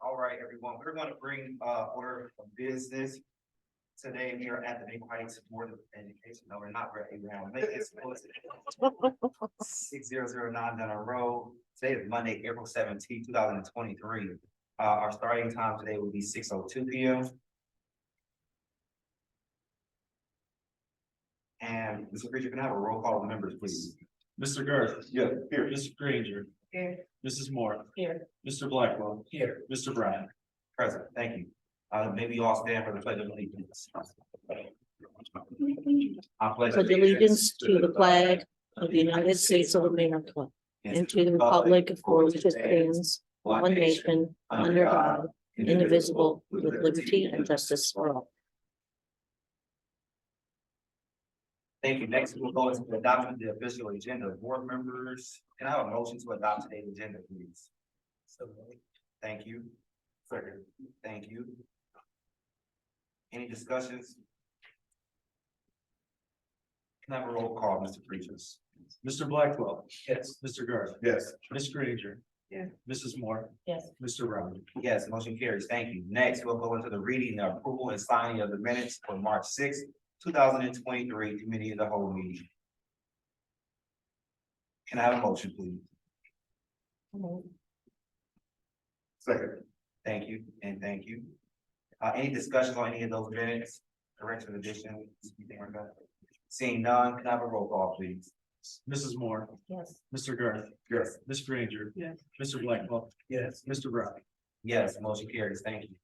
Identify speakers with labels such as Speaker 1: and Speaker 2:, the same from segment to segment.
Speaker 1: All right, everyone, we're going to bring order of business. Today, we are at the Maple Heights Board of Education. No, we're not, we're at Abraham Lincoln. 6009 Dunner Road. Today is Monday, April 17, 2023. Our starting time today will be 6:02 p.m. And Mr. Preacher, can I have a roll call of the members, please?
Speaker 2: Mr. Garth.
Speaker 1: Yeah, here.
Speaker 2: Mr. Granger.
Speaker 3: Here.
Speaker 2: Mrs. Moore.
Speaker 3: Here.
Speaker 2: Mr. Blackwell.
Speaker 1: Here.
Speaker 2: Mr. Brown.
Speaker 1: Present, thank you. Maybe you all stand for the pledge of allegiance. I
Speaker 3: Pledge allegiance to the flag of the United States of America and to the republic for which it stands, one nation, under God, indivisible, with liberty and justice for all.
Speaker 1: Thank you. Next, we'll go into the adoption of the official agenda. Board members, can I have a motion to adopt today's agenda, please? Thank you. Second. Thank you. Any discussions? Can I have a roll call, Mr. Preachers?
Speaker 2: Mr. Blackwell. Yes. Mr. Garth.
Speaker 1: Yes.
Speaker 2: Ms. Granger.
Speaker 3: Yeah.
Speaker 2: Mrs. Moore.
Speaker 3: Yes.
Speaker 2: Mr. Brown.
Speaker 1: Yes, motion carries. Thank you. Next, we'll go into the reading, the approval and signing of the minutes for March 6, 2023 Committee of the Whole meeting. Can I have a motion, please? Second. Thank you, and thank you. Any discussions on any of those minutes, corrections, additions, anything like that? Seeing none, can I have a roll call, please?
Speaker 2: Mrs. Moore.
Speaker 3: Yes.
Speaker 2: Mr. Garth.
Speaker 1: Yes.
Speaker 2: Ms. Granger.
Speaker 3: Yes.
Speaker 2: Mr. Blackwell.
Speaker 1: Yes.
Speaker 2: Mr. Brown.
Speaker 1: Yes, motion carries. Thank you.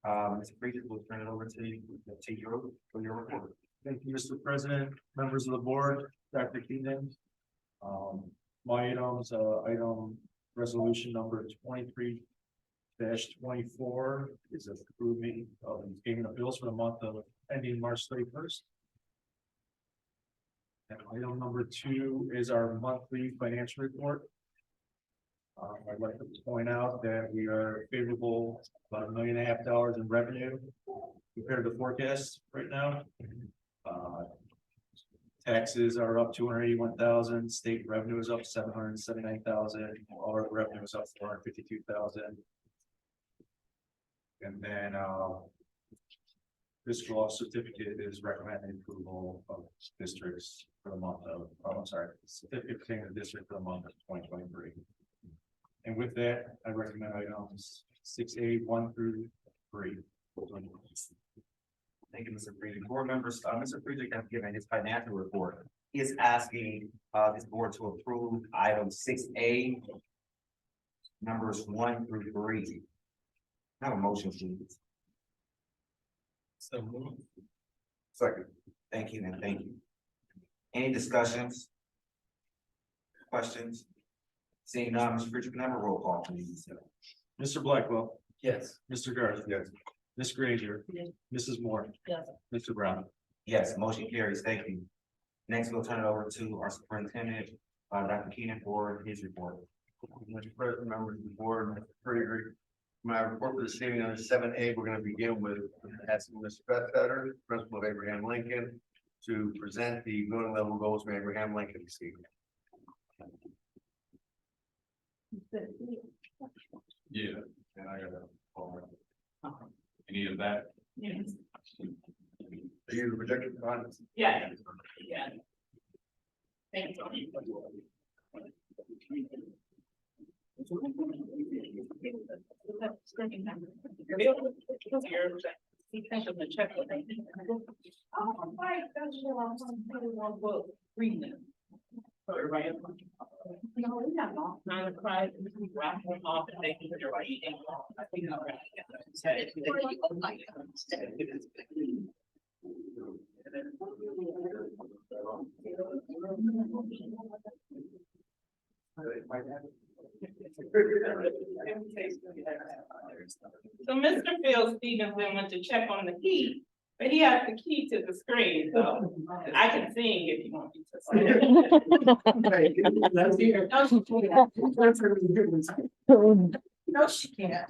Speaker 1: Mr. Preachers, we'll turn it over to you for your report.
Speaker 2: Thank you, Mr. President, members of the board, Dr. Keenan. My items, item resolution number 23-24 is approving of payment of bills for the month of ending March 31st. And item number 2 is our monthly financial report. I'd like to point out that we are favorable about $1.5 million in revenue compared to forecast right now. Taxes are up 281,000. State revenue is up 779,000. Our revenue is up 452,000. And then fiscal certificate is recommending approval of districts for the month of, certificate pertaining to the district for the month of 2023. And with that, I recommend items 6A 1 through 3.
Speaker 1: Thank you, Mr. Preacher. Board members, Mr. Preacher has given his financial report. He is asking this board to approve item 6A, numbers 1 through 3. Have a motion, please. So moved. Second. Thank you, and thank you. Any discussions? Questions? Seeing none, Mr. Preacher, can I have a roll call, please?
Speaker 2: Mr. Blackwell.
Speaker 1: Yes.
Speaker 2: Mr. Garth.
Speaker 1: Yes.
Speaker 2: Ms. Granger.
Speaker 3: Yes.
Speaker 2: Mrs. Moore.
Speaker 3: Yes.
Speaker 2: Mr. Brown.
Speaker 1: Yes, motion carries. Thank you. Next, we'll turn it over to our superintendent, Dr. Keenan, for his report.
Speaker 4: Mr. President, members of the board, Mr. Prater. My report for this evening under 7A, we're going to begin with asking Mr. Fettner, principal of Abraham Lincoln, to present the building level goals for Abraham Lincoln this evening.
Speaker 5: Yeah, and I got a. Any of that?
Speaker 3: Yes.
Speaker 4: Are you the projected funds?
Speaker 3: Yeah. Yeah. Thank you. Everybody. No, we have not. Nine o'clock, we wrap them off and they can do right. I think I'm So Mr. Phil Stevenson went to check on the key, but he has the key to the screen, so I can sing if you want me to. No, she can't.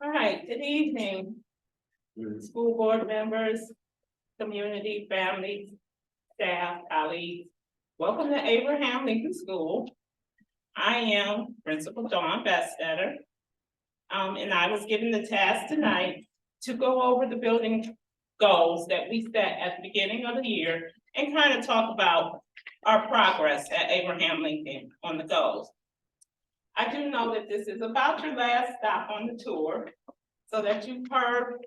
Speaker 6: All right, good evening, school board members, community, families, staff, colleagues. Welcome to Abraham Lincoln School. I am Principal Dawn Bestetter. And I was given the task tonight to go over the building goals that we set at the beginning of the year and kind of talk about our progress at Abraham Lincoln on the goals. I do know that this is about your last stop on the tour, so that you've heard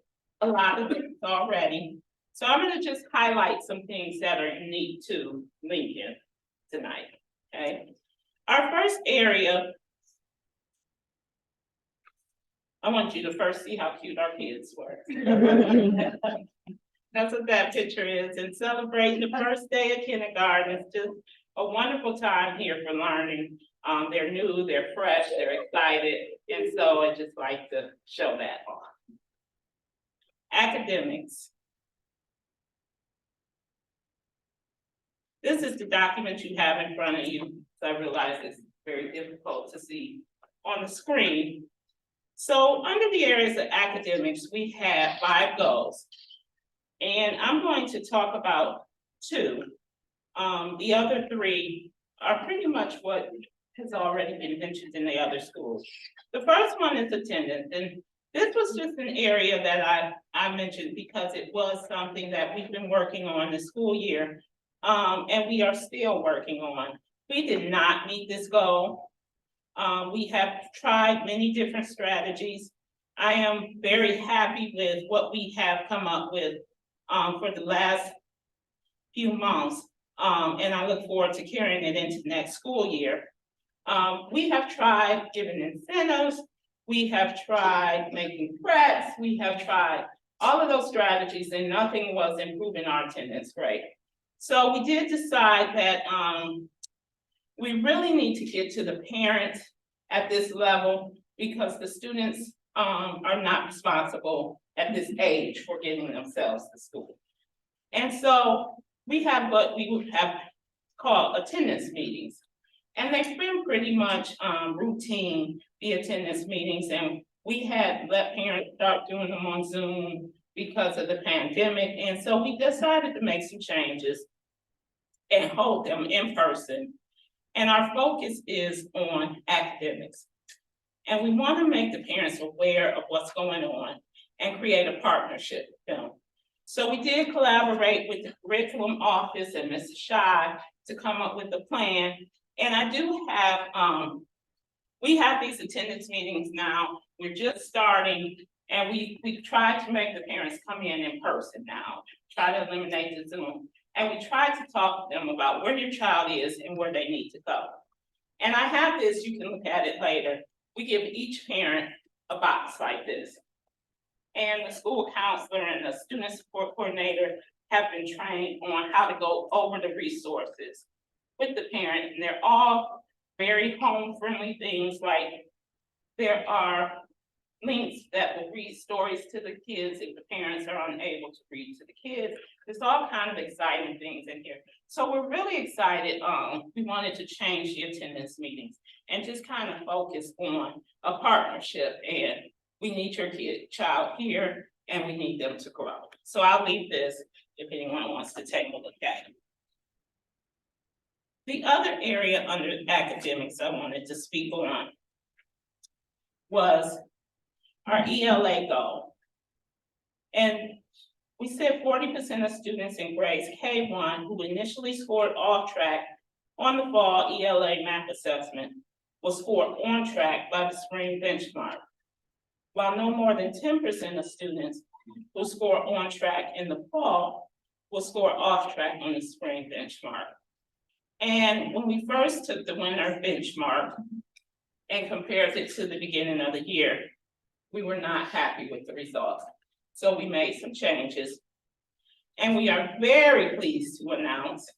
Speaker 6: a lot of it already. So I'm gonna just highlight some things that are unique to Lincoln tonight, okay? Our first area, I want you to first see how cute our kids were. That's what that picture is, and celebrating the first day of kindergarten. It's just a wonderful time here for learning. They're new, they're fresh, they're excited, and so I just like to show that off. Academics. This is the document you have in front of you. So I realize it's very difficult to see on the screen. So under the areas of academics, we have 5 goals. And I'm going to talk about 2. The other 3 are pretty much what has already been mentioned in the other schools. The first one is attendance, and this was just an area that I mentioned because it was something that we've been working on this school year, and we are still working on. We did not meet this goal. We have tried many different strategies. I am very happy with what we have come up with for the last few months, and I look forward to carrying it into next school year. We have tried giving incentives, we have tried making threats, we have tried all of those strategies, and nothing was improving our attendance rate. So we did decide that we really need to get to the parents at this level because the students are not responsible at this age for getting themselves to school. And so we have what we would have called attendance meetings. And they've been pretty much routine, the attendance meetings, and we had let parents start doing them on Zoom because of the pandemic. And so we decided to make some changes and hold them in person. And our focus is on academics. And we want to make the parents aware of what's going on and create a partnership with them. So we did collaborate with the curriculum office and Mrs. Shy to come up with a plan. And I do have, we have these attendance meetings now. We're just starting, and we try to make the parents come in person now, try to eliminate the Zoom. And we try to talk to them about where your child is and where they need to go. And I have this, you can look at it later. We give each parent a box like this. And the school counselor and the student support coordinator have been trained on how to go over the resources with the parent, and they're all very home-friendly things, like there are links that will read stories to the kids if the parents are unable to read to the kids. There's all kind of exciting things in here. So we're really excited. We wanted to change the attendance meetings and just kind of focus on a partnership, and we need your child here and we need them to grow. So I'll leave this if anyone wants to take a look at it. The other area under academics I wanted to speak on was our ELA goal. And we said 40% of students in grades K1 who initially scored off track on the fall ELA math assessment will score on track by the spring benchmark, while no more than 10% of students who score on track in the fall will score off track on the spring benchmark. And when we first took the winter benchmark and compared it to the beginning of the year, we were not happy with the results. So we made some changes. And we are very pleased to announce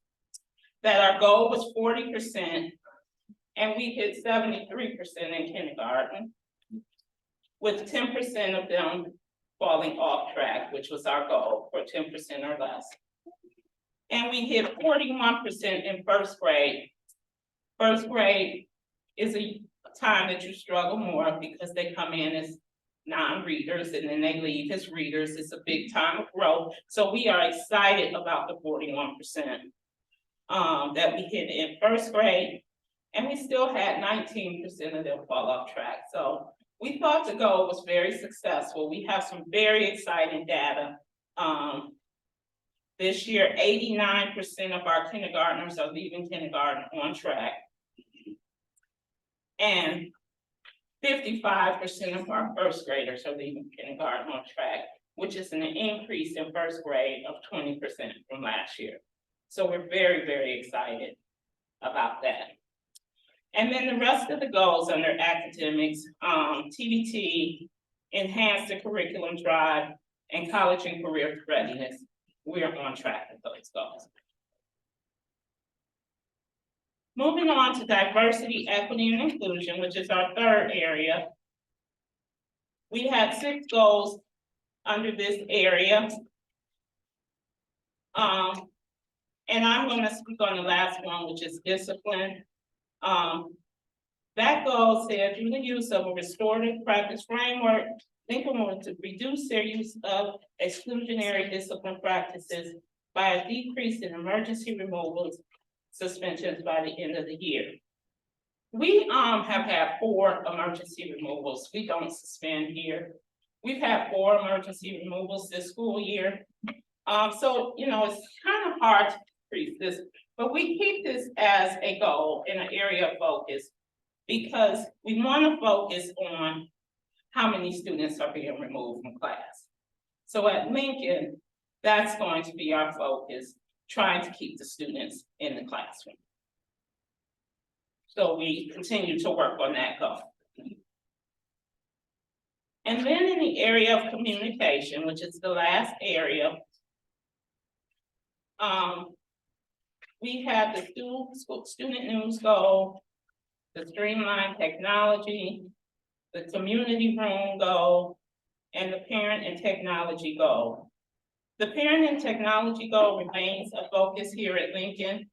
Speaker 6: that our goal was 40%, and we hit 73% in kindergarten, with 10% of them falling off track, which was our goal, for 10% or less. And we hit 41% in first grade. First grade is a time that you struggle more because they come in as non-readers and then they leave as readers. It's a big time of growth. So we are excited about the 41% that we hit in first grade. And we still had 19% of them fall off track. So we thought the goal was very successful. We have some very exciting data. This year, 89% of our kindergartners are leaving kindergarten on track. And 55% of our first graders are leaving kindergarten on track, which is an increase in first grade of 20% from last year. So we're very, very excited about that. And then the rest of the goals under academics, TBT, enhance the curriculum drive, and college and career readiness. We are on track with those goals. Moving on to diversity, equity, and inclusion, which is our third area. We had 6 goals under this area. And I'm going to speak on the last one, which is discipline. That goal said through the use of a restorative practice framework, Lincoln wanted to reduce their use of exclusionary discipline practices by a decrease in emergency removals, suspensions by the end of the year. We have had 4 emergency removals. We don't suspend here. We've had 4 emergency removals this school year. So, you know, it's kind of hard to increase this, but we keep this as a goal in an area of focus because we want to focus on how many students are being removed from class. So at Lincoln, that's going to be our focus, trying to keep the students in the classroom. So we continue to work on that goal. And then in the area of communication, which is the last area, we have the student news goal, the streamlined technology, the community room goal, and the parent and technology goal. The parent and technology goal remains a focus here at Lincoln.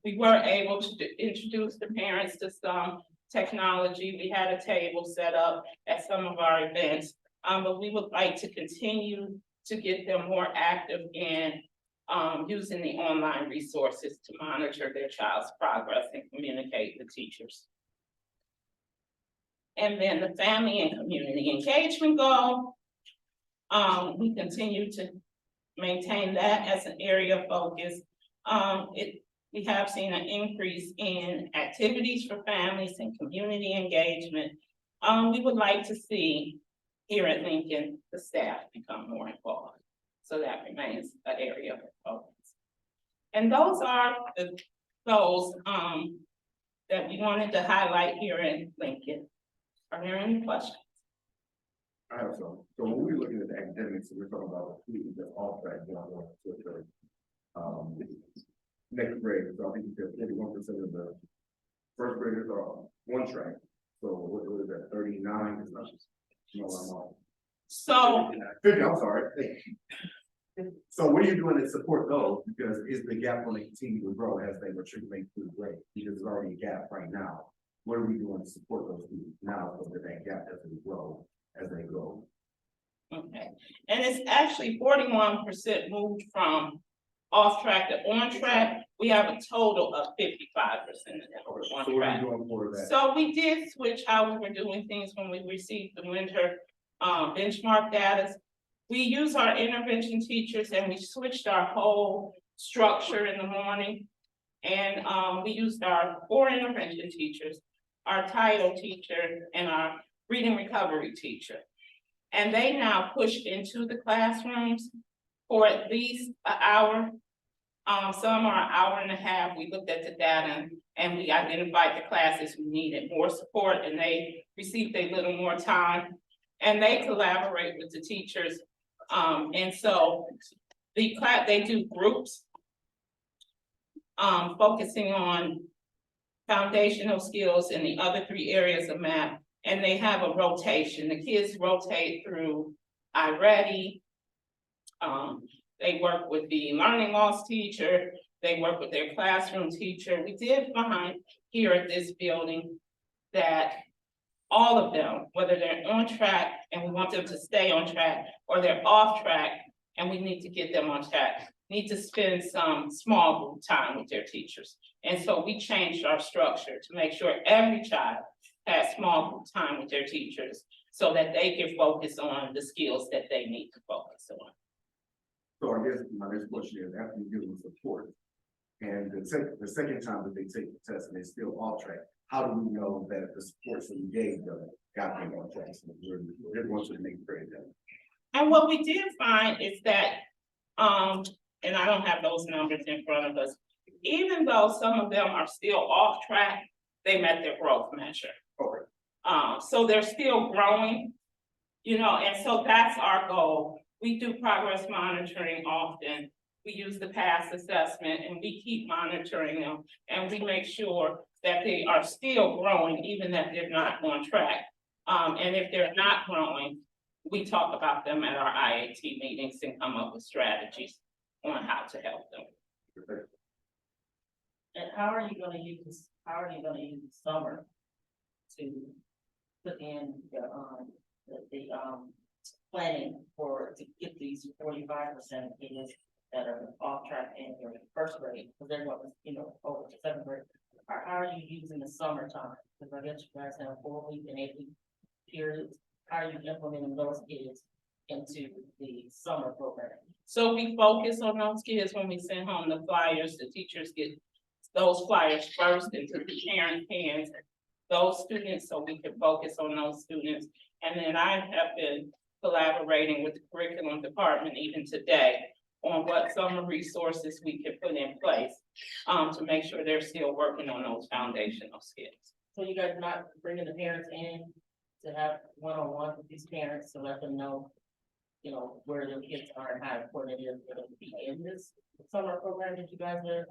Speaker 6: We were able to introduce the parents to some technology. We had a table set up at some of our events, but we would like to continue to get them more active in using the online resources to monitor their child's progress and communicate with teachers. And then the family and community engagement goal, we continue to maintain that as an area of focus. We have seen an increase in activities for families and community engagement. We would like to see here at Lincoln, the staff become more involved. So that remains an area of focus. And those are the goals that we wanted to highlight here in Lincoln. Are there any questions?
Speaker 7: I have some. So when we're looking at the academics, we're talking about students that are off track going on to next grade. So I think you said 41% of the first graders are on track. So what is that, 39? No, I'm wrong.
Speaker 6: So
Speaker 7: 50, I'm sorry. So what are you doing to support those? Because is the gap going to continue to grow as they matriculate through the grade? Because there's already a gap right now. What are we doing to support those students now so that that gap doesn't grow as they grow?
Speaker 6: okay, and it's actually 41% moved from off track to on track. We have a total of 55% that were on
Speaker 7: So what are
Speaker 6: track.
Speaker 7: you doing for that?
Speaker 6: So we did switch how we were doing things when we received the winter benchmark data. We use our intervention teachers and we switched our whole structure in the morning. And we used our 4 intervention teachers, our title teacher, and our reading recovery teacher. And they now push into the classrooms for at least an hour. Some are an hour and a half. We looked at the data and we identified the classes who needed more support and they received a little more time. And they collaborate with the teachers. And so they do groups focusing on foundational skills in the other 3 areas of math. And they have a rotation. The kids rotate through iReady. They work with the learning loss teacher. They work with their classroom teacher. We did find here at this building that all of them, whether they're on track and we want them to stay on track, or they're off track and we need to get them on track, need to spend some small group time with their teachers. And so we changed our structure to make sure every child has small group time with their teachers so that they can focus on the skills that they need to focus on.
Speaker 7: So I guess my next question is, after you give them support, and the second time that they take the test and they're still off track, how do we know that the supports that we gave them got them on track? So we're going to make great them.
Speaker 6: And what we did find is that, and I don't have those numbers in front of us, even though some of them are still off track, they met their growth measure.
Speaker 7: Okay.
Speaker 6: So they're still growing, and so that's our goal. We do progress monitoring often. We use the past assessment and we keep monitoring them and we make sure that they are still growing, even if they're not on track. And if they're not growing, we talk about them at our IAT meetings and come up with strategies on how to help them.
Speaker 3: And how are you gonna use the summer to put in the planning to get these 45% kids that are off track in your first grade, because they're going, over to 7th grade. How are you using the summertime? Because I guess you guys have 4-week and 8-week periods. How are you implementing those kids into the summer program?
Speaker 6: So we focus on those kids when we send home the flyers. The teachers get those flyers first into the parents' hands, those students, so we can focus on those students. And then I have been collaborating with the curriculum department even today on what summer resources we can put in place to make sure they're still working on those foundational skills.
Speaker 3: So you guys not bringing the parents in to have one-on-one with these parents to let them know, where their kids are and how important it is for them to be in this summer program that you guys are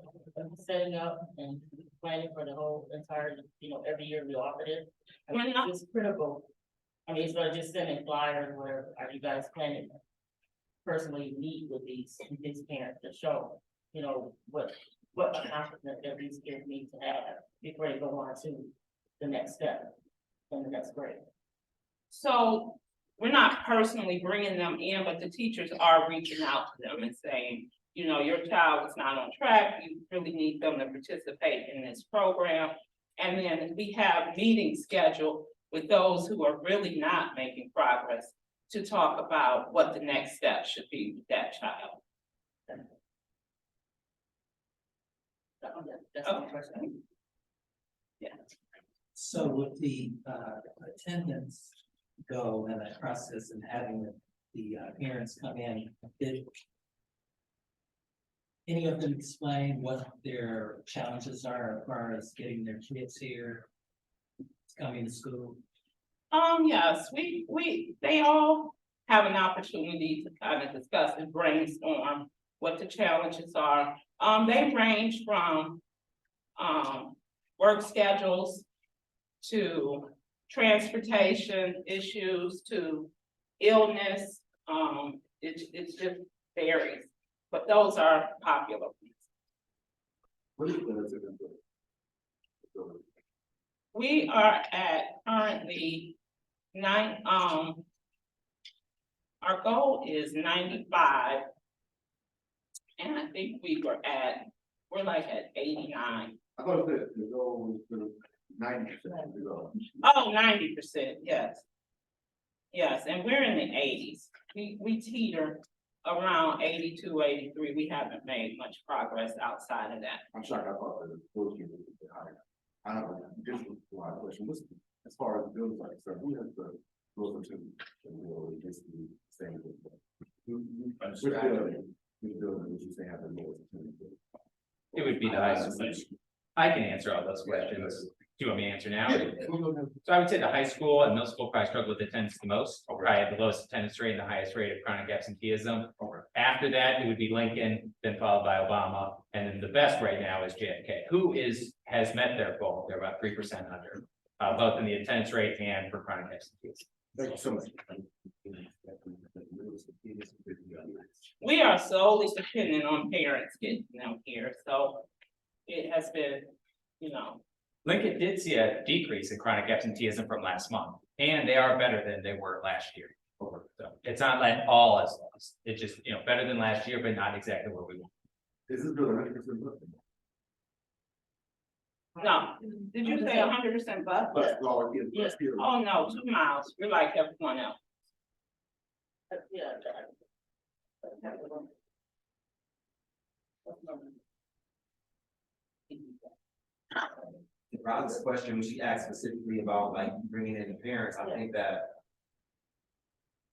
Speaker 3: setting up and planning for the whole entire, every year we offer it. It's critical. I mean, it's not just sending flyers, where are you guys planning to personally meet with these parents to show, what accomplishment that these kids need to have before they go on to the next step in the next grade?
Speaker 6: So we're not personally bringing them in, but the teachers are reaching out to them and saying, your child is not on track. You really need them to participate in this program. And then we have meetings scheduled with those who are really not making progress to talk about what the next step should be with that child.
Speaker 3: That's my question.
Speaker 6: Yeah.
Speaker 8: So with the attendance go and that process and having the parents come in, did any of them explain what their challenges are as far as getting their kids here, coming to school?
Speaker 6: Yes, they all have an opportunity to kind of discuss and brainstorm what the challenges are. They range from work schedules to transportation issues to illness, it just varies. But those are popular ones.
Speaker 7: What is the?
Speaker 6: We are at currently our goal is 95. And I think we're like at 89.
Speaker 7: I thought that the goal was 90% to go.
Speaker 6: Oh, 90%, yes. Yes, and we're in the 80s. We teeter around 82, 83. We haven't made much progress outside of that.
Speaker 7: I'm shocked. I thought that those people were higher. I don't know. This was my question. What's, as far as the buildings like, so who has the rules to, just the same? Which building would you say have the lowest?
Speaker 9: It would be the high school. I can answer all those questions. Do you want me to answer now? So I would say the high school and middle school probably struggle with attendance the most. Probably have the lowest attendance rate and the highest rate of chronic absenteeism. After that, it would be Lincoln, then followed by Obama, and then the best right now is JFK, who has met their goal. They're about 3% under, both in the attendance rate and for chronic absenteeism.
Speaker 7: Thank you so much.
Speaker 6: We are solely dependent on parents getting them here, so it has been,
Speaker 9: Lincoln did see a decrease in chronic absenteeism from last month, and they are better than they were last year. So it's not like all is lost. It's just, better than last year, but not exactly where we want.
Speaker 7: Is this building 100%
Speaker 6: no. Did you say 100% bus?
Speaker 7: But, oh, yeah,
Speaker 6: Yes. Oh, no, 2 miles. We're like everyone else.
Speaker 1: Rob's question, when she asked specifically about like bringing in the parents, I think that.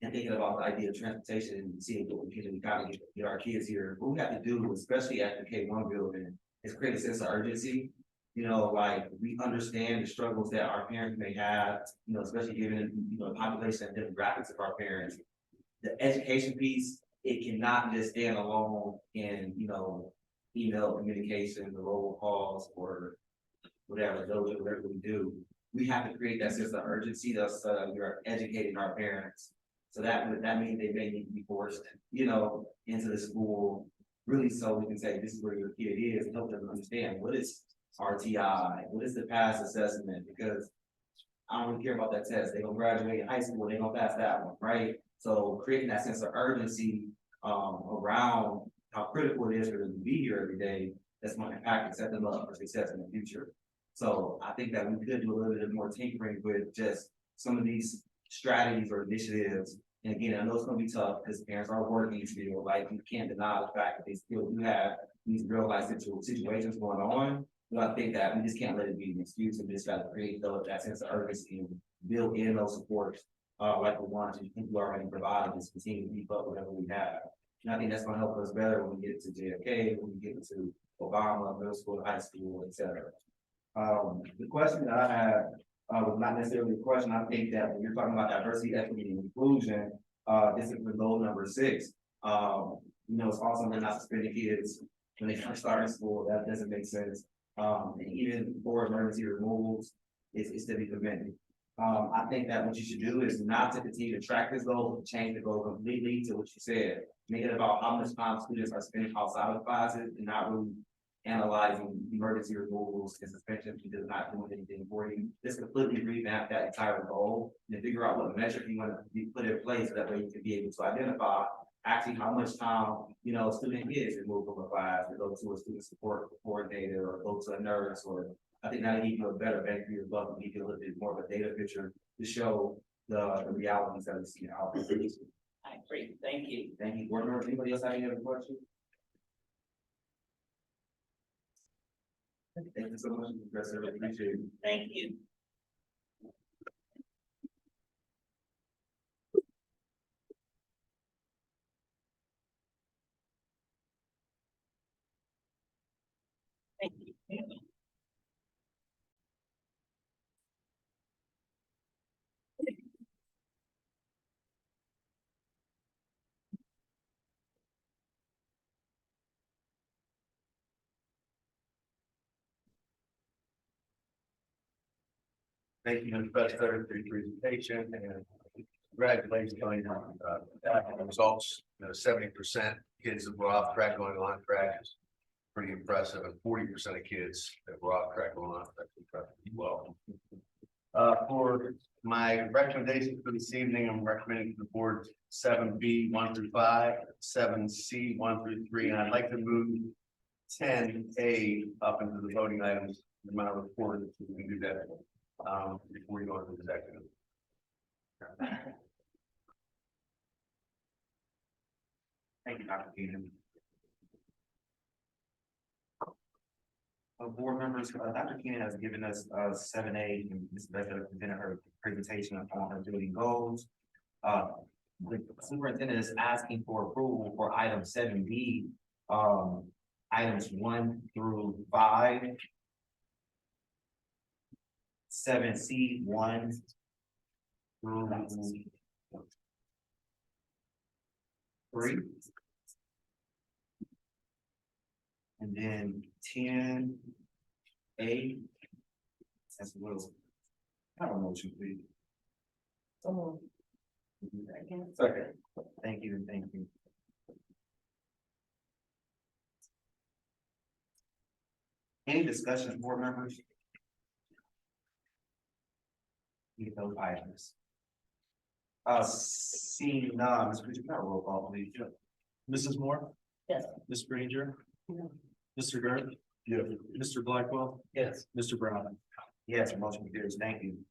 Speaker 1: And thinking about the idea of transportation and seeing what we can kind of get our kids here, what we have to do, especially at the K-1 building, is create a sense of urgency. Like we understand the struggles that our parents may have, especially given, the population and demographics of our parents. The education piece, it cannot just stand alone in, email communication, the robocalls, or whatever we do. We have to create that sense of urgency that we're educating our parents. So that means they may need to be forced, into the school, really, so we can say, this is where your kid is, and help them understand what is RTI, what is the pass assessment, because I don't really care about that test. They're gonna graduate in high school, they're gonna pass that one, right? So creating that sense of urgency around how critical it is for them to be here every day, that's going to impact and set them up for success in the future. So I think that we could do a little bit more tinkering with just some of these strategies or initiatives. And again, I know it's gonna be tough because parents are working still, like you can't deny the fact that they still do have these real life situations going on. But I think that we just can't let it be an excuse, and just got to create that sense of urgency and build in those supports, like the ones you think we already provided, and continue to keep up whatever we have. And I think that's gonna help us better when we get to JFK, when we get into Obama, middle school, high school, etc. The question that I had was not necessarily a question. I think that when you're talking about diversity, equity, and inclusion, this is the goal number 6. It's awesome they're not suspending kids when they first start in school. That doesn't make sense. And even for emergency removals, it's to be prevented. I think that what you should do is not to continue to track this goal, change the goal completely to what you said. Make it about how much time students are spending outside of classes and not really analyzing emergency removals and suspensions because it's not doing anything for you. Just completely revamp that entire goal and figure out what metric you want to put in place so that way you can be able to identify actually how much time, a student is removed from a class to go to a student support coordinator or go to a nurse, or I think that'll give you a better bang for your buck and give you a little bit more of a data picture to show the realities that we see out there.
Speaker 6: I agree. Thank you.
Speaker 1: Thank you, board members. Anybody else have any other questions? Thank you so much, Professor. I appreciate it.
Speaker 6: Thank you. Thank you.
Speaker 4: Thank you, Ms. Bestsetter, for your presentation and congratulations on the results. 70% kids that were off track going on track is pretty impressive, and 40% of kids that were off track going on track is impressive as well. For my recommendation for this evening, I'm recommending to the board 7B 1 through 5, 7C 1 through 3, and I'd like to move 10A up into the voting items in my report, if we can do that before we go into the executive.
Speaker 1: Thank you, Dr. Keenan. Board members, Dr. Keenan has given us 7A, and Ms. Becker presented her presentation on her duty goals. The superintendent is asking for approval for item 7B, items 1 through 5. 7C 1 through 3. And then 10A. That's a little. Have a motion, please. Second. Thank you, and thank you. Any discussions, board members? Need those items. Seeing none, Ms. Bridget, can I roll call, please?
Speaker 2: Mrs. Moore?
Speaker 3: Yes.
Speaker 2: Ms. Granger? Mr. Garrett? Yes. Mr. Blackwell?
Speaker 8: Yes.
Speaker 2: Mr. Brown?
Speaker 1: Yes, motion carries. Thank you.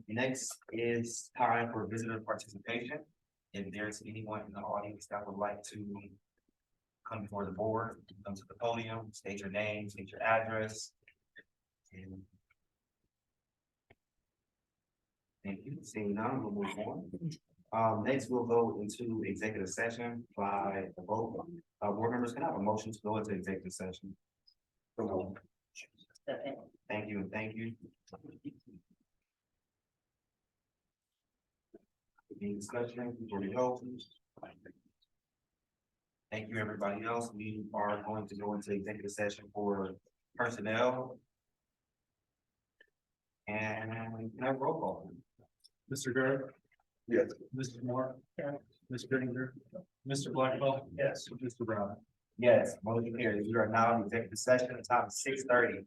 Speaker 1: Next is time for visitor participation. If there's anyone in the audience that would like to come before the board, come to the podium, state your name, state your address. And thank you. Seeing none, we'll move on. Next, we'll go into executive session by the vote. Board members, can I have a motion to go into executive session? Thank you, and thank you. Any discussion before we go? Thank you, everybody else. We are going to go into executive session for personnel. And can I have roll call?
Speaker 2: Mr. Garrett?
Speaker 4: Yes.
Speaker 2: Mrs. Moore? Ms. Granger? Mr. Blackwell? Yes. Mr. Brown?
Speaker 1: Yes, motion carries. We are now in executive session. The time is 6:30.